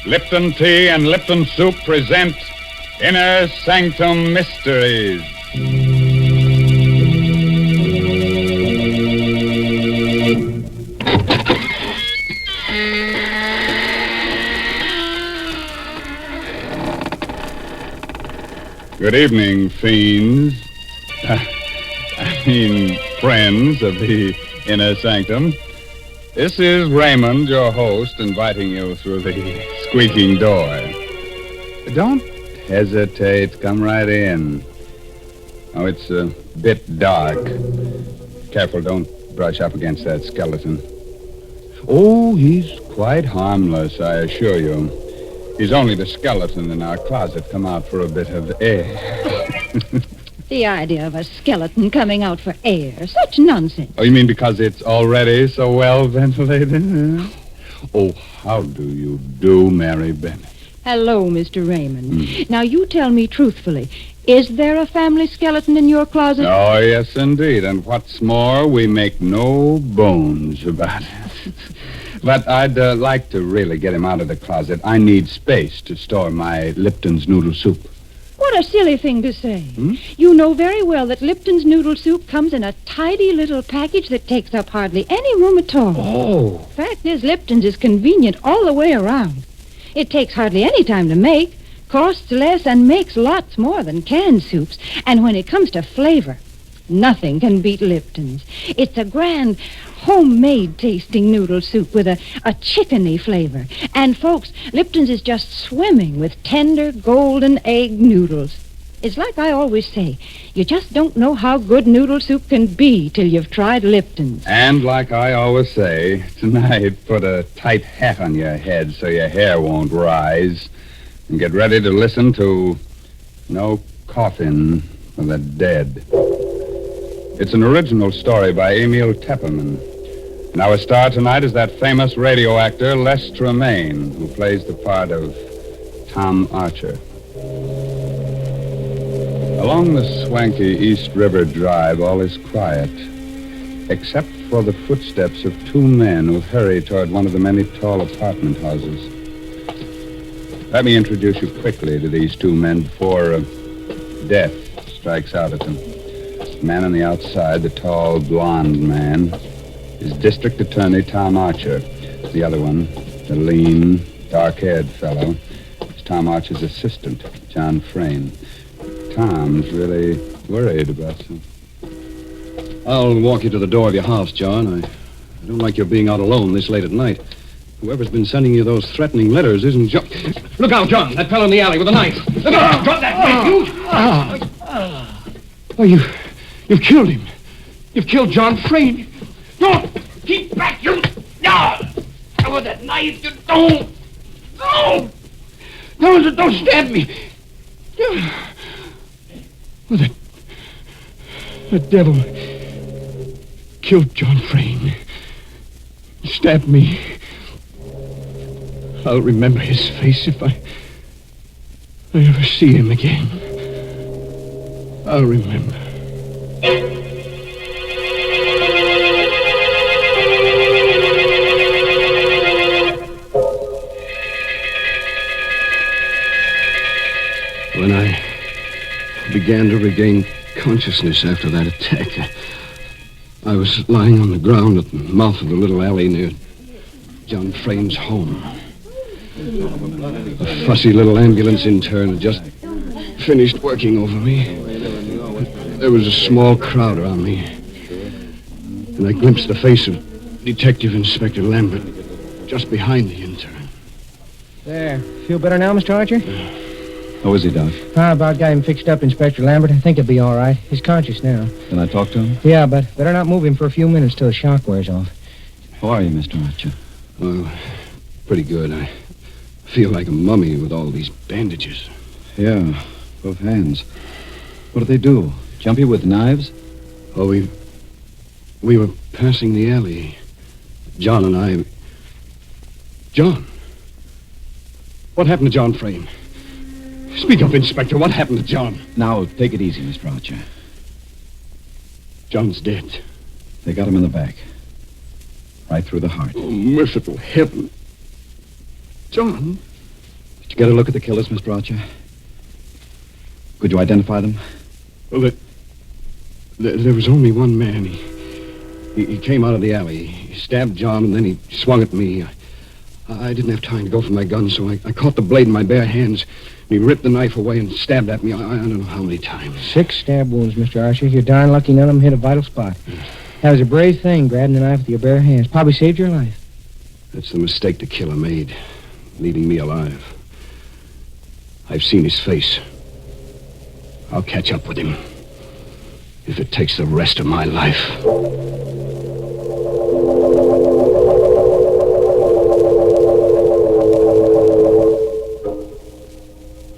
Lipton Tea and Lipton Soup present Inner Sanctum Mysteries. Good evening, fiends. Friends of the Inner Sanctum. This is Raymond, your host, inviting you through the squeaking door. Don't hesitate. Come right in. Oh, it's a bit dark. Careful, don't brush up against that skeleton. Oh, he's quite harmless, I assure you. He's only the skeleton in our closet come out for a bit of air. The idea of a skeleton coming out for air. Such nonsense. Oh, you mean because it's already so well ventilated? Oh, how do you do, Mary Bennett? Hello, Mr. Raymond. Now, you tell me truthfully, is there a family skeleton in your closet? Oh, yes, indeed. And what's more, we make no bones about it. But I'd like to really get him out of the closet. I need space to store my Lipton's noodle soup. What a silly thing to say. You know very well that Lipton's noodle soup comes in a tidy little package that takes up hardly any room at all. Oh. Fact is, Lipton's is convenient all the way around. It takes hardly any time to make, costs less, and makes lots more than canned soups. And when it comes to flavor, nothing can beat Lipton's. It's a grand, homemade-tasting noodle soup with a chickeny flavor. And, folks, Lipton's is just swimming with tender, golden egg noodles. It's like I always say, you just don't know how good noodle soup can be till you've tried Lipton's. And like I always say, tonight, put a tight hat on your head so your hair won't rise. And get ready to listen to No Coffin for the Dead. It's an original story by Emil Tepperman. And our star tonight is that famous radio actor, Les Tremaine, who plays the part of Tom Archer. Along the swanky East River Drive, all is quiet, except for the footsteps of two men who hurry toward one of the many tall apartment houses. Let me introduce you quickly to these two men before death strikes out at them. The man on the outside, the tall, blonde man, is District Attorney Tom Archer. The other one, the lean, dark-haired fellow, is Tom Archer's assistant, John Frayne. Tom's really worried about something. I'll walk you to the door of your house, John. I don't like your being out alone this late at night. Whoever's been sending you those threatening letters isn't John. Look out, John. That fellow in the alley with a knife. Look out. Drop that knife, you. Oh, you've killed him. You've killed John Frayne. Don't! Keep back, you! No! With that knife, you don't! No! No, don't stab me! Well, the devil killed John Frayne. Stabbed me. I'll remember his face if I ever see him again. I'll remember. When I began to regain consciousness after that attack, I was lying on the ground at the mouth of the little alley near John Frayne's home. A fussy little ambulance intern had just finished working over me. There was a small crowd around me, and I glimpsed the face of Detective Inspector Lambert just behind the intern. There. Feel better now, Mr. Archer? How is he, Doc? I about got him fixed up, Inspector Lambert. I think he'll be all right. He's conscious now. Can I talk to him? Yeah, but better not move him for a few minutes till the shock wears off. How are you, Mr. Archer? Well, pretty good. I feel like a mummy with all these bandages. Yeah, both hands. What did they do? Jump you with knives? Oh, we were passing the alley. John and I... John? What happened to John Frayne? Speak up, Inspector. What happened to John? Now, take it easy, Mr. Archer. John's dead. They got him in the back. Right through the heart. Oh, merciful heaven. John? get a look at the killers, Mr. Archer? Could you identify them? Well, there was only one man. He came out of the alley. He stabbed John, and then he swung at me. I didn't have time to go for my gun, so I caught the blade in my bare hands. And he ripped the knife away and stabbed at me. I don't know how many times. 6 stab wounds, Mr. Archer. You're darn lucky none of them hit a vital spot. That was a brave thing, grabbing the knife with your bare hands. Probably saved your life. That's the mistake the killer made, leaving me alive. I've seen his face. I'll catch up with him, if it takes the rest of my life.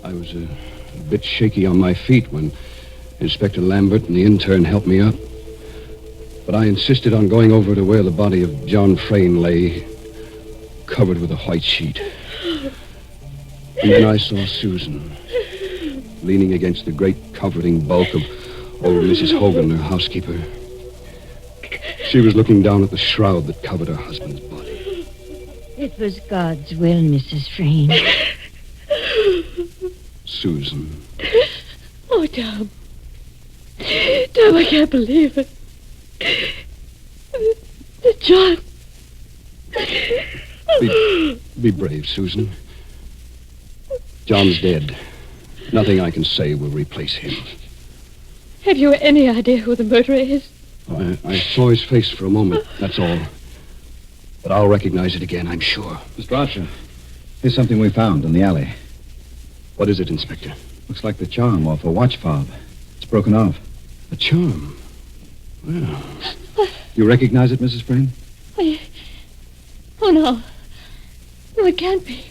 I was a bit shaky on my feet when Inspector Lambert and the intern helped me up. But I insisted on going over to where the body of John Frayne lay, covered with a white sheet. And then I saw Susan, leaning against the great comforting bulk of old Mrs. Hogan, her housekeeper. She was looking down at the shroud that covered her husband's body. It was God's will, Mrs. Frayne. Susan. Oh, Tom. Tom, I can't believe it. John. Be brave, Susan. John's dead. Nothing I can say will replace him. Have you any idea who the murderer is? I saw his face for a moment, that's all. But I'll recognize it again, I'm sure. Mr. Archer, here's something we found in the alley. What is it, Inspector? Looks like the charm off a watch fob. It's broken off. A charm? Well... You recognize it, Mrs. Frayne? Oh, no. No, it can't be.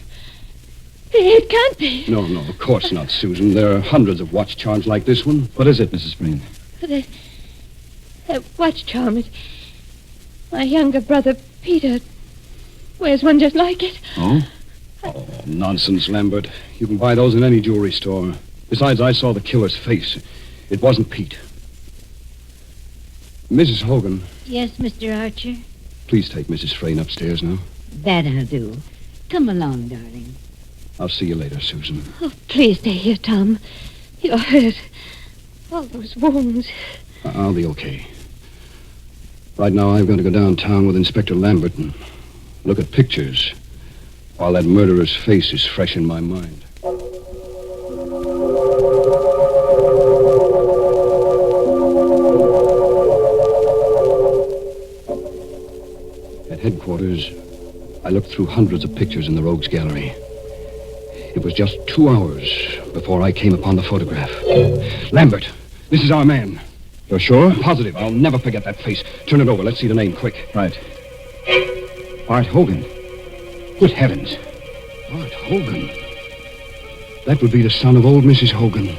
It can't be. No, of course not, Susan. There are hundreds of watch charms like this one. What is it, Mrs. Frayne? That watch charm is... My younger brother, Peter, wears one just like it. Oh? Oh, nonsense, Lambert. You can buy those in any jewelry store. Besides, I saw the killer's face. It wasn't Pete. Mrs. Hogan. Yes, Mr. Archer? Please take Mrs. Frayne upstairs now. That I'll do. Come along, darling. I'll see you later, Susan. Oh, please stay here, Tom. You're hurt. All those wounds. I'll be okay. Right now, I've got to go downtown with Inspector Lambert and look at pictures while that murderer's face is fresh in my mind. At headquarters, I looked through hundreds of pictures in the Rogues Gallery. It was just 2 hours before I came upon the photograph. Lambert, this is our man. You're sure? I'm positive. I'll never forget that face. Turn it over. Let's see the name, quick. Right. Bart Hogan. Good heavens. Bart Hogan? That would be the son of old Mrs. Hogan,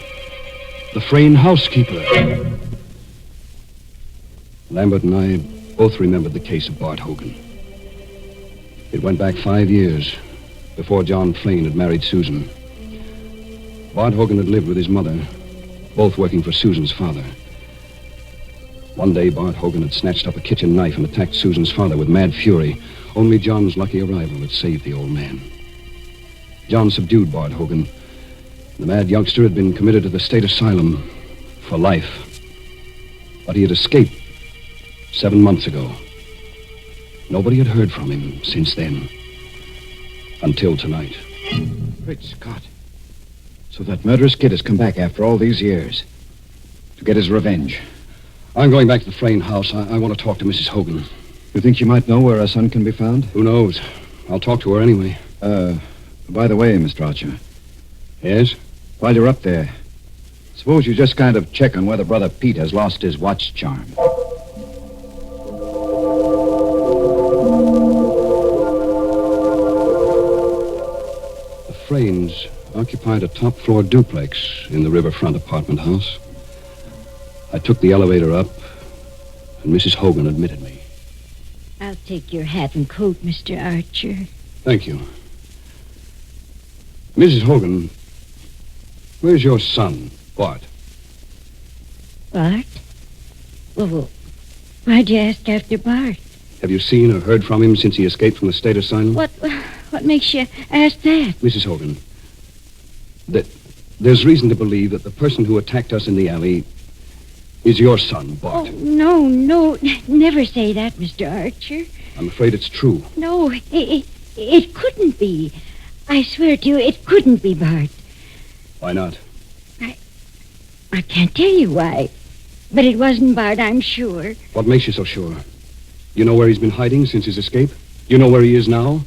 the Frayne housekeeper. Lambert and I both remembered the case of Bart Hogan. It went back 5 years before John Frayne had married Susan. Bart Hogan had lived with his mother, both working for Susan's father. One day, Bart Hogan had snatched up a kitchen knife and attacked Susan's father with mad fury. Only John's lucky arrival had saved the old man. John subdued Bart Hogan. The mad youngster had been committed to the state asylum for life. But he had escaped 7 months ago. Nobody had heard from him since then. Until tonight. Great Scott. So that murderous kid has come back after all these years to get his revenge. I'm going back to the Frayne house. I want to talk to Mrs. Hogan. You think she might know where her son can be found? Who knows? I'll talk to her anyway. By the way, Mr. Archer. Yes? While you're up there, suppose you just kind of check on whether Brother Pete has lost his watch charm. The Fraynes occupied a top-floor duplex in the riverfront apartment house. I took the elevator up, and Mrs. Hogan admitted me. I'll take your hat and coat, Mr. Archer. Thank you. Mrs. Hogan, where's your son, Bart? Bart? Well, why'd you ask after Bart? Have you seen or heard from him since he escaped from the state asylum? What makes you ask that? Mrs. Hogan, that there's reason to believe that the person who attacked us in the alley is your son, Bart. Oh, no, never say that, Mr. Archer. I'm afraid it's true. No, it couldn't be. I swear to you, it couldn't be Bart. Why not? I can't tell you why. But it wasn't Bart, I'm sure. What makes you so sure? You know where he's been hiding since his escape? You know where he is now?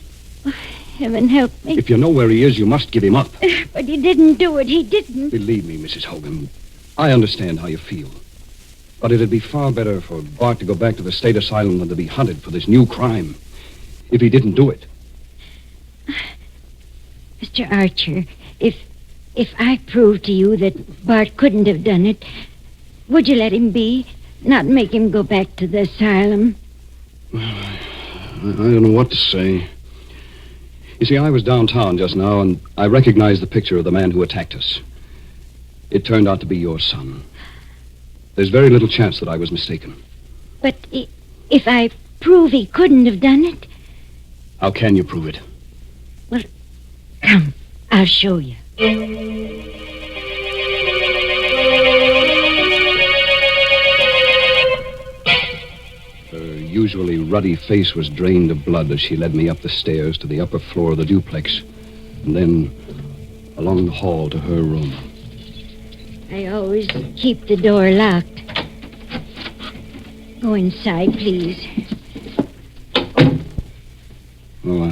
Heaven help me. If you know where he is, you must give him up. But he didn't do it. He didn't. Believe me, Mrs. Hogan, I understand how you feel. But it'd be far better for Bart to go back to the state asylum than to be hunted for this new crime. If he didn't do it. Mr. Archer, if I prove to you that Bart couldn't have done it, would you let him be? Not make him go back to the asylum? Well, I don't know what to say. You see, I was downtown just now, and I recognized the picture of the man who attacked us. It turned out to be your son. There's very little chance that I was mistaken. But if I prove he couldn't have done it? How can you prove it? Well, come, I'll show you. Her usually ruddy face was drained of blood as she led me up the stairs to the upper floor of the duplex, and then along the hall to her room. I always keep the door locked. Go inside, please. Oh,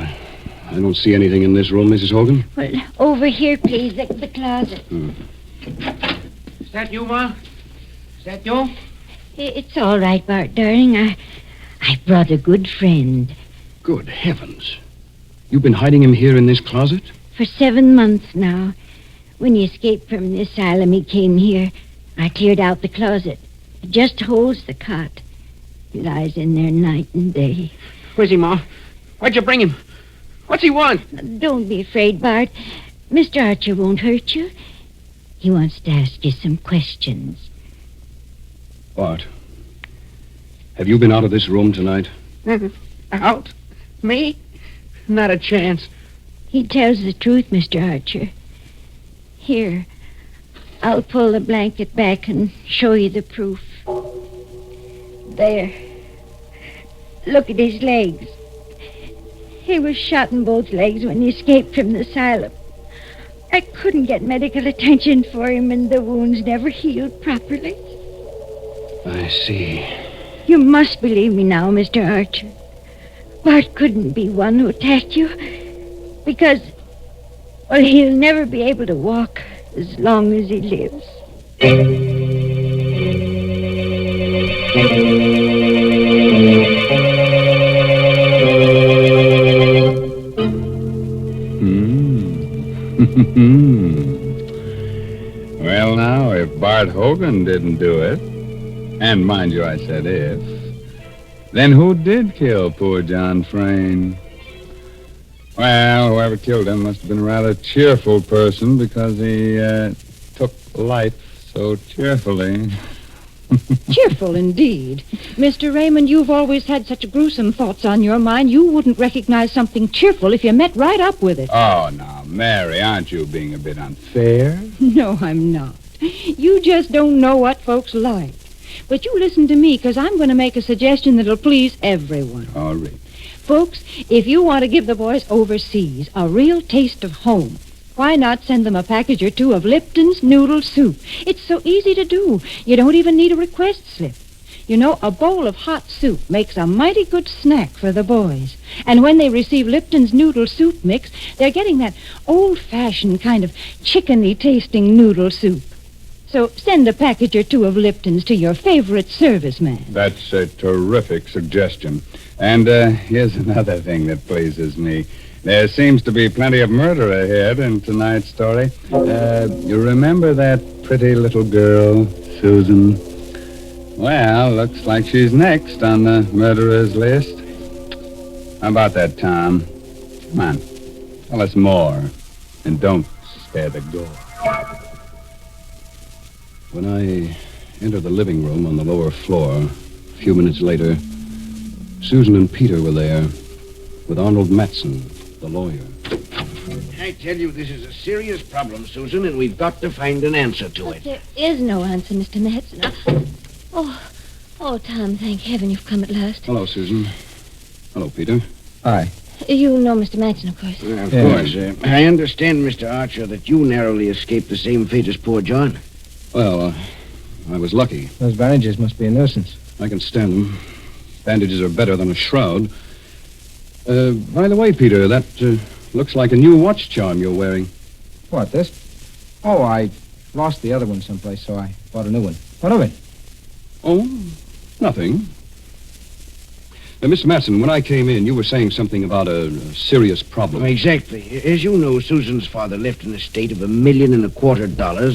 I don't see anything in this room, Mrs. Hogan. Well, over here, please, the closet. Is that you, Ma? Is that you? It's all right, Bart, darling. I brought a good friend. Good heavens. You've been hiding him here in this closet? For 7 months now. When he escaped from the asylum, he came here. I cleared out the closet. It just holds the cot. He lies in there night and day. Where's he, Ma? Why'd you bring him? What's he want? Don't be afraid, Bart. Mr. Archer won't hurt you. He wants to ask you some questions. Bart, have you been out of this room tonight? Out? Me? Not a chance. He tells the truth, Mr. Archer. Here, I'll pull the blanket back and show you the proof. There. Look at his legs. He was shot in both legs when he escaped from the asylum. I couldn't get medical attention for him, and the wounds never healed properly. I see. You must believe me now, Mr. Archer. Bart couldn't be one who attacked you, because, well, he'll never be able to walk as long as he lives. Well, now, if Bart Hogan didn't do it, and mind you, I said if, then who did kill poor John Frayne? Well, whoever killed him must have been a rather cheerful person because he took life so cheerfully. Cheerful indeed. Mr. Raymond, you've always had such gruesome thoughts on your mind, you wouldn't recognize something cheerful if you met right up with it. Oh, now, Mary, aren't you being a bit unfair? No, I'm not. You just don't know what folks like. But you listen to me, because I'm going to make a suggestion that'll please everyone. All right. Folks, if you want to give the boys overseas a real taste of home, why not send them a package or two of Lipton's noodle soup? It's so easy to do. You don't even need a request slip. You know, a bowl of hot soup makes a mighty good snack for the boys. And when they receive Lipton's noodle soup mix, they're getting that old-fashioned kind of chickeny-tasting noodle soup. So send a package or two of Lipton's to your favorite serviceman. That's a terrific suggestion. And here's another thing that pleases me. There seems to be plenty of murder ahead in tonight's story. You remember that pretty little girl, Susan? Well, looks like she's next on the murderer's list. How about that, Tom? Come on, tell us more. And don't spare the gore. When I entered the living room on the lower floor, a few minutes later, Susan and Peter were there with Arnold Matson, the lawyer. Hey, tell you this is a serious problem, Susan, and we've got to find an answer to But it. there is no answer, Mr. Madsen. Oh, Tom, thank heaven you've come at last. Hello, Susan. Hello, Peter. Hi. You know Mr. Madsen, of course. Of Yeah. course. I understand, Mr. Archer, that you narrowly escaped the same fate as poor John. Well, I was lucky. Those bandages must be a nuisance. I can stand them. Bandages are better than a shroud. By the way, Peter, that looks like a new watch charm you're wearing. What, this? Oh, I lost the other one someplace, so I bought a new one. What of it? Oh, nothing. Mr. Madsen, when I came in, you were saying something about a serious problem. Exactly. As you know, Susan's father left an estate of $1.25 million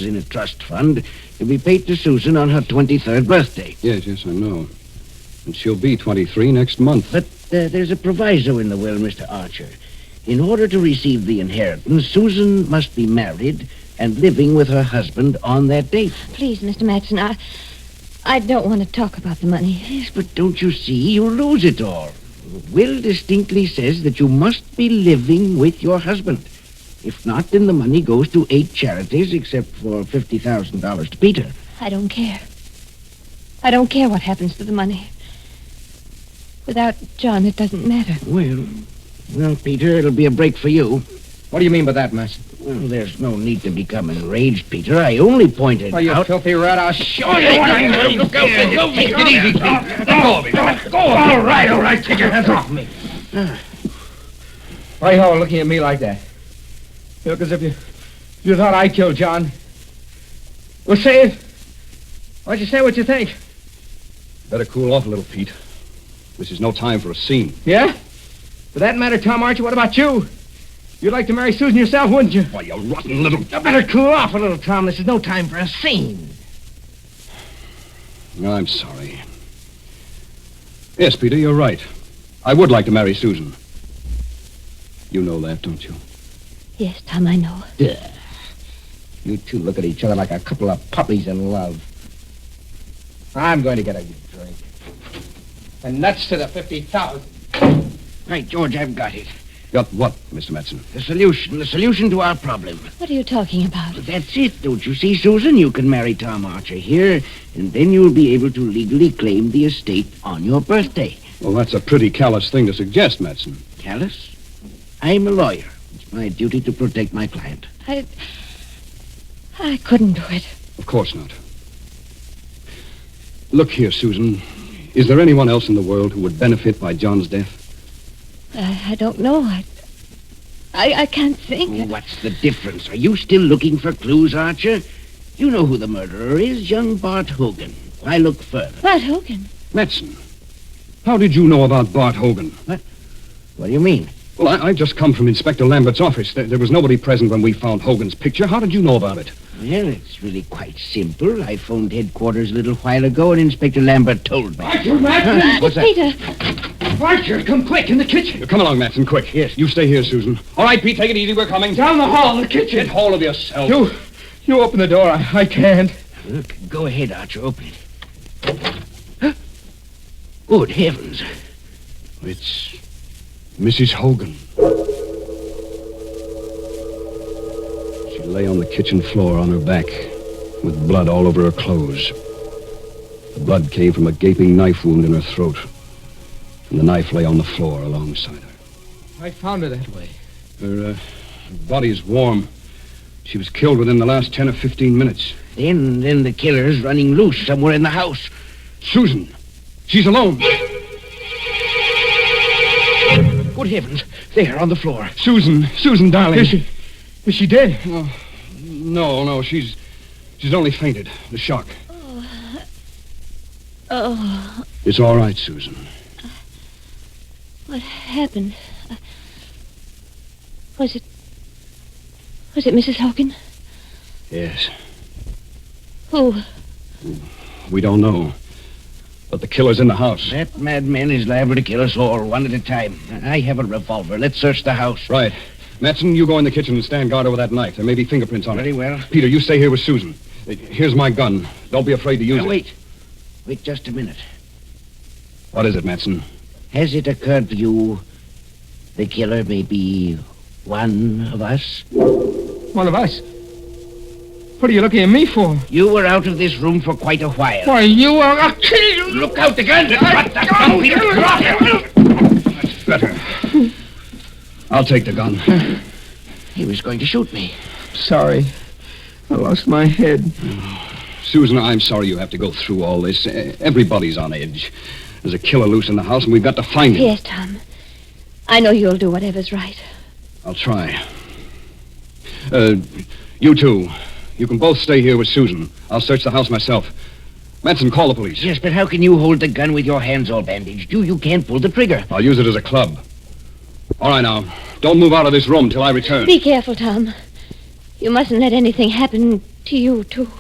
in a trust fund to be paid to Susan on her 23rd birthday. Yes, I know. And she'll be 23 next month. But there's a proviso in the will, Mr. Archer. In order to receive the inheritance, Susan must be married and living with her husband on that date. Please, Mr. Madsen, I don't want to talk about the money. Yes, but don't you see? You'll lose it all. The will distinctly says that you must be living with your husband. If not, then the money goes to 8 charities, except for $50,000 to Peter. I don't care. I don't care what happens to the money. Without John, it doesn't matter. Well, Peter, it'll be a break for you. What do you mean by that, Madsen? Well, there's no need to become enraged, Peter. I only pointed Oh, you out... filthy rat, I'll show you what I mean. Look out, take it easy, Peter. Let go of me. All right, take your hands off me. Why are you all looking at me like that? You look as if you thought I killed John. Well, say it. Why don't you say what you think? Better cool off a little, Pete. This is no time for a scene. Yeah? For that matter, Tom Archer, what about you? You'd like to marry Susan yourself, wouldn't you? Why, you rotten little... You better cool off a little, Tom. This is no time for a scene. I'm sorry. Yes, Peter, you're right. I would like to marry Susan. You know that, don't you? Yes, Tom, I know. You two look at each other like a couple of puppies in love. I'm going to get a drink. And nuts to the 50,000. Right, George, I've got it. Got what, Mr. Madsen? The solution to our problem. What are you talking about? That's it, don't you see, Susan? You can marry Tom Archer here, and then you'll be able to legally claim the estate on your birthday. Well, that's a pretty callous thing to suggest, Madsen. Callous? I'm a lawyer. It's my duty to protect my client. I couldn't do it. Of course not. Look here, Susan. Is there anyone else in the world who would benefit by John's death? I don't know. I can't think. Oh, what's the difference? Are you still looking for clues, Archer? You know who the murderer is, young Bart Hogan. Why look further? Bart Hogan? Madsen, how did you know about Bart Hogan? What do you mean? Well, I just come from Inspector Lambert's office. There was nobody present when we found Hogan's picture. How did you know about it? Well, it's really quite simple. I phoned headquarters a little while ago, and Inspector Lambert told me. Archer, Madsen! What's that? Peter! Archer, come quick, in the kitchen. Come along, Madsen, quick. Yes. You stay here, Susan. All right, Pete, take it easy. We're coming. Down the hall, in the kitchen. Get hold of yourself. You open the door. I can't. Look, go ahead, Archer. Open it. Good heavens. It's Mrs. Hogan. She lay on the kitchen floor on her back, with blood all over her clothes. The blood came from a gaping knife wound in her throat, and the knife lay on the floor alongside her. I found her that way. Her body's warm. She was killed within the last 10 or 15 minutes. Then the killer's running loose somewhere in the house. Susan! She's alone! Good heavens. There, on the floor. Susan, darling. Is she dead? No, she's only fainted. The shock. Oh, It's all right, Susan. what happened? Was it Mrs. Hogan? Yes. Who? We don't know. But the killer's in the house. That madman is liable to kill us all, one at a time. I have a revolver. Let's search the house. Right. Madsen, you go in the kitchen and stand guard over that knife. There may be fingerprints on it. Very well. Peter, you stay here with Susan. Here's my gun. Don't be afraid to use it. Wait just a minute. What is it, Madsen? Has it occurred to you the killer may be One of us. One of us? What are you looking at me for? You were out of this room for quite a while. Why, you are... I'll kill you! Look out again! Drop that gun, Peter! Drop it! That's better. I'll take the gun. He was going to shoot me. Sorry. I lost my head. Susan, I'm sorry you have to go through all this. Everybody's on edge. There's a killer loose in the house, and we've got to find him. Yes, Tom. I know you'll do whatever's right. I'll try. You two. You can both stay here with Susan. I'll search the house myself. Manson, call the police. Yes, but how can you hold the gun with your hands all bandaged? You can't pull the trigger. I'll use it as a club. All right, now. Don't move out of this room till I return. Be careful, Tom. You mustn't let anything happen to you, too.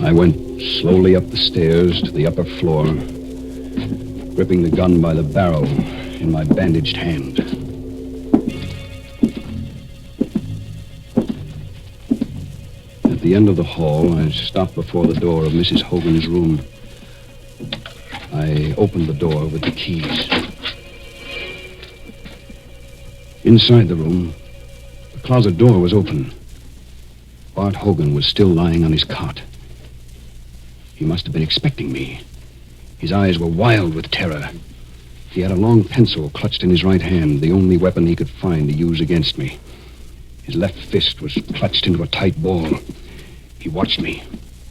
I went slowly up the stairs to the upper floor, gripping the gun by the barrel in my bandaged hand. At the end of the hall, I stopped before the door of Mrs. Hogan's room. I opened the door with the keys. Inside the room, the closet door was open. Bart Hogan was still lying on his cot. He must have been expecting me. His eyes were wild with terror. He had a long pencil clutched in his right hand, the only weapon he could find to use against me. His left fist was clutched into a tight ball. He watched me,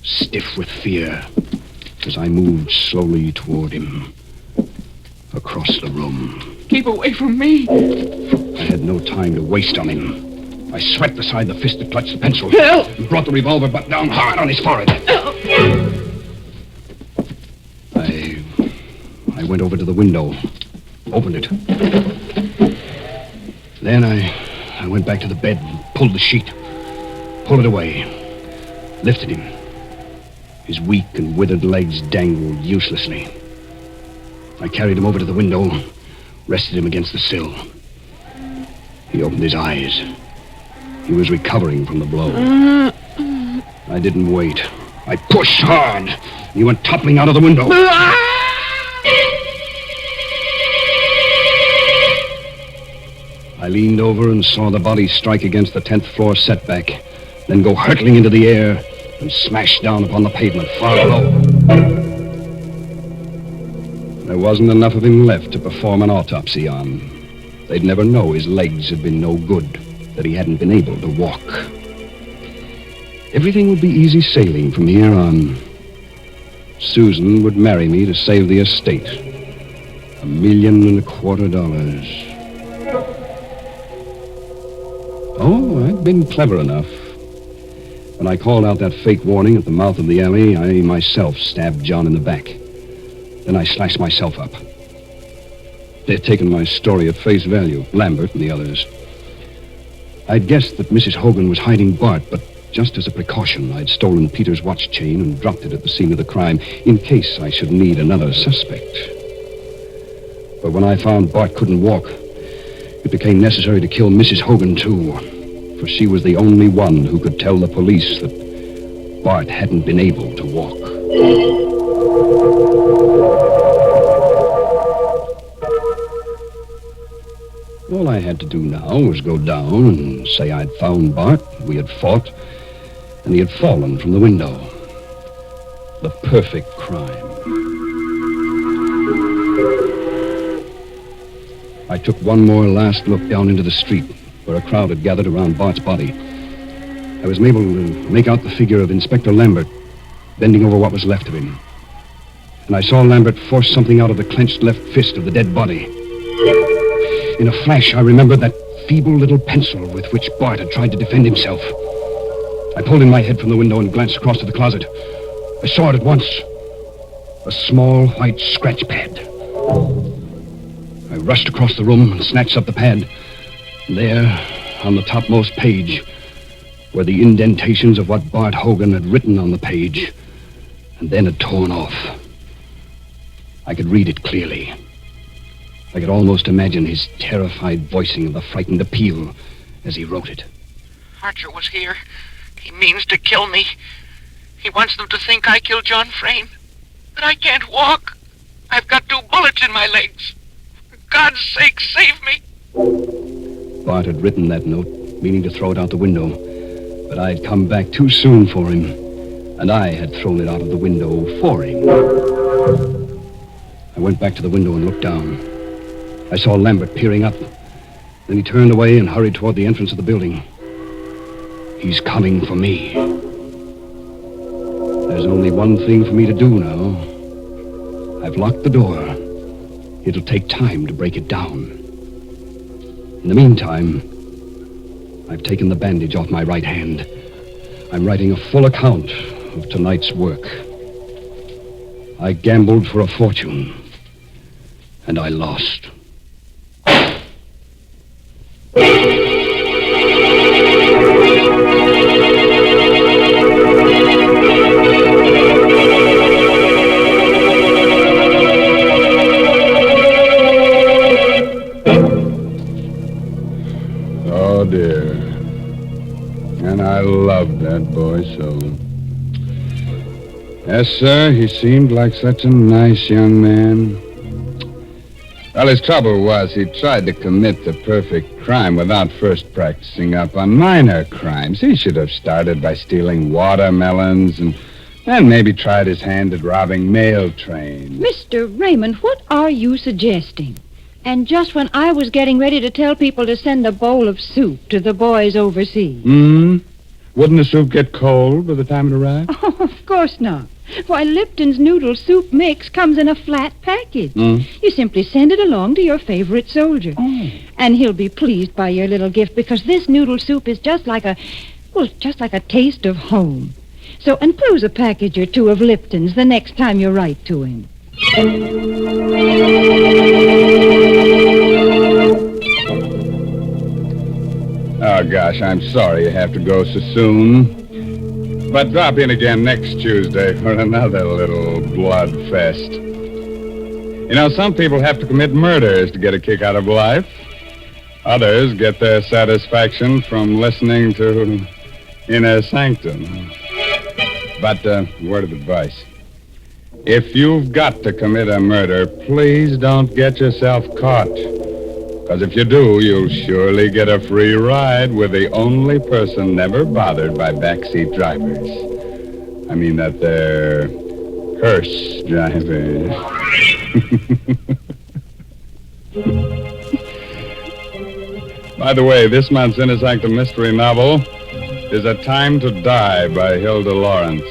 stiff with fear, as I moved slowly toward him, across the room. Keep away from me. I had no time to waste on him. I swept aside the fist that clutched the pencil. Help! And brought the revolver butt down hard on his forehead. I went over to the window, opened it. Then I went back to the bed and pulled the sheet, pulled it away, lifted him. His weak and withered legs dangled uselessly. I carried him over to the window, rested him against the sill. He opened his eyes. He was recovering from the blow. I didn't wait. I pushed hard. He went toppling out of the window. I leaned over and saw the body strike against the 10th floor setback, then go hurtling into the air and smash down upon the pavement far below. There wasn't enough of him left to perform an autopsy on. They'd never know his legs had been no good, that he hadn't been able to walk. Everything would be easy sailing from here on. Susan would marry me to save the estate. $1.25 million. Oh, I'd been clever enough. When I called out that fake warning at the mouth of the alley, I myself stabbed John in the back. Then I slashed myself up. They'd taken my story at face value, Lambert and the others. I'd guessed that Mrs. Hogan was hiding Bart, but just as a precaution, I'd stolen Peter's watch chain and dropped it at the scene of the crime in case I should need another suspect. But when I found Bart couldn't walk, it became necessary to kill Mrs. Hogan, too, for she was the only one who could tell the police that Bart hadn't been able to walk. All I had to do now was go down and say I'd found Bart, we had fought, and he had fallen from the window. The perfect crime. I took one more last look down into the street, where a crowd had gathered around Bart's body. I was able to make out the figure of Inspector Lambert, bending over what was left of him. And I saw Lambert force something out of the clenched left fist of the dead body. In a flash, I remembered that feeble little pencil with which Bart had tried to defend himself. I pulled in my head from the window and glanced across to the closet. I saw it at once. A small white scratch pad. I rushed across the room and snatched up the pad. And there, on the topmost page, were the indentations of what Bart Hogan had written on the page, and then had torn off. I could read it clearly. I could almost imagine his terrified voicing of the frightened appeal as he wrote it. Archer was here. He means to kill me. He wants them to think I killed John Frayne. That I can't walk. I've got 2 bullets in my legs. For God's sake, save me. Bart had written that note, meaning to throw it out the window. But I'd come back too soon for him, and I had thrown it out of the window for him. I went back to the window and looked down. I saw Lambert peering up. Then he turned away and hurried toward the entrance of the building. He's coming for me. There's only one thing for me to do now. I've locked the door. It'll take time to break it down. In the meantime, I've taken the bandage off my right hand. I'm writing a full account of tonight's work. I gambled for a fortune, and I lost. Oh, dear. And I loved that boy so. Yes, sir, he seemed like such a nice young man. Well, his trouble was he tried to commit the perfect crime without first practicing up on minor crimes. He should have started by stealing watermelons and maybe tried his hand at robbing mail trains. Mr. Raymond, what are you suggesting? And just when I was getting ready to tell people to send a bowl of soup to the boys overseas. Wouldn't the soup get cold by the time it arrived? Oh, of course not. Why, Lipton's noodle soup mix comes in a flat package. You simply send it along to your favorite soldier. And he'll be pleased by your little gift because this noodle soup is just like a taste of home. So enclose a package or 2 of Lipton's the next time you write to him. Oh, gosh, I'm sorry you have to go so soon. But drop in again next Tuesday for another little blood fest. You know, some people have to commit murders to get a kick out of life. Others get their satisfaction from listening to Inner Sanctum. But, word of advice. If you've got to commit a murder, please don't get yourself caught. Because if you do, you'll surely get a free ride with the only person never bothered by backseat drivers. I mean that they're hearse drivers. By the way, this month's Inner Sanctum mystery novel is A Time to Die by Hilda Lawrence.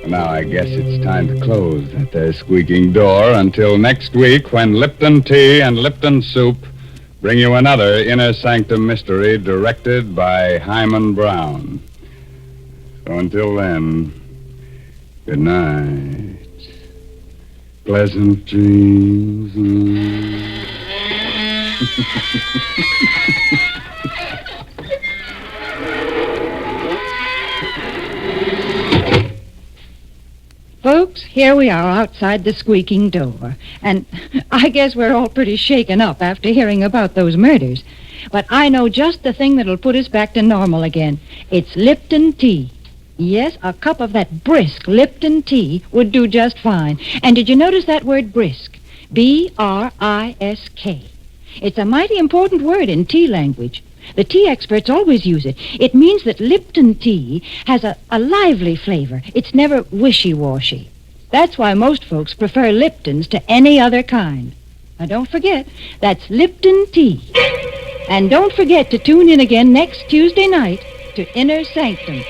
Now, I guess it's time to close that there squeaking door until next week when Lipton Tea and Lipton Soup bring you another Inner Sanctum mystery directed by Himan Brown. So until then, good night. Pleasant dreams. Folks, here we are outside the squeaking door. And I guess we're all pretty shaken up after hearing about those murders. But I know just the thing that'll put us back to normal again. It's Lipton tea. Yes, a cup of that brisk Lipton tea would do just fine. And did you notice that word brisk? B-R-I-S-K. It's a mighty important word in tea language. The tea experts always use it. It means that Lipton tea has a lively flavor. It's never wishy-washy. That's why most folks prefer Lipton's to any other kind. Now, don't forget, that's Lipton tea. And don't forget to tune in again next Tuesday night to Inner Sanctum.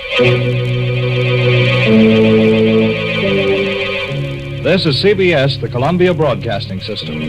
This is CBS, the Columbia Broadcasting System.